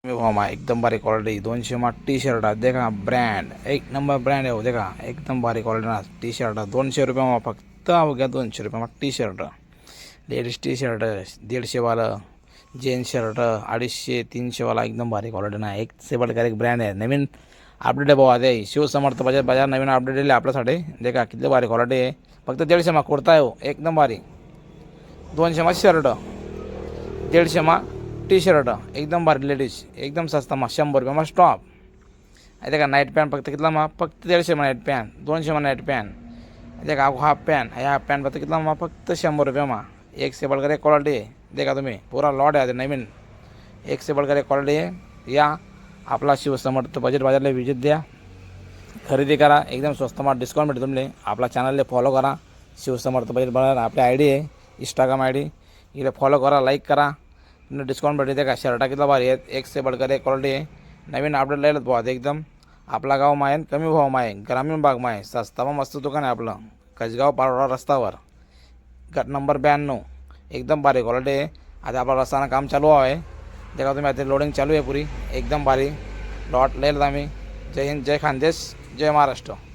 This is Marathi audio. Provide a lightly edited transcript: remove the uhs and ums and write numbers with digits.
भाव एकदम बारी क्वालिटी 200 में टी शर्ट देखा ब्रँड एक नंबर ब्रँड आहे देखा एकदम बारी क्वालिटी ना टी शर्ट 200 रुपये में फक्त अवघ्या 200 रुपये में T shirt ladies T shirt 150 वाला जेंट्स शर्ट 250 300 वाला एकदम भारी क्वालिटी ना एक से बढ़कर एक ब्रँड आहे नवीन अपडेट आहे भाऊ आधी शिवसमर्थ बाजार नवीन अपडेट दिले आपल्यासाठी देखा किती भारी क्वालिटी आहे फक्त 150 में कुर्ता आहे एकदम भारी 200 में शर्ट 150 में टी शर्ट एकदम भारी लेडीज एकदम सस्ता में 100 रुपये में स्टॉप देखा नाईट पॅन्ट फक्त कितना मग फक्त 150 में नाईट पॅन्ट 200 में नाईट पॅन्ट देखा हाफ पॅन्ट हाफ पॅन्ट फक्त कितना मग फक्त 100 रुपये में एक से बढ़कर एक क्वालिटी है देखा तुम्ही पूरा लॉट आहे नवीन एक से बढ़कर एक क्वालिटी आहे या आपला शिवसमर्थ बजेट बाजारला विजिट द्या खरेदी करा एकदम स्वस्त में डिस्काउंट भेटेल तुमले आपला चॅनलला फॉलो करा शिवसमर्थ बजेट बाजार आपली आयडी आहे इंस्टाग्राम आयडी इकडे फॉलो करा लाईक करा डिस्काउंट भेटते देखा शर्टा कितना भारी आहेत एक से बढ़कर एक क्वालिटी आहे नवीन अपडेट लायलेत बहुत एकदम आपला गाव मा आहे कमी भाव मा आहे ग्रामीण भाग मा आहे सस्ता में मस्त दुकान आहे आपलं कसगाव पारोडा रस्त्यावर गट नंबर 92 एकदम भारी क्वालिटी आहे आता आपला रस्त्यानं काम चालू आहे देखा तुम्ही आता लोडिंग चालू आहे पुरी एकदम भारी लॉट लायलेत आम्ही जय हिंद जय खानदेश जय महाराष्ट्र।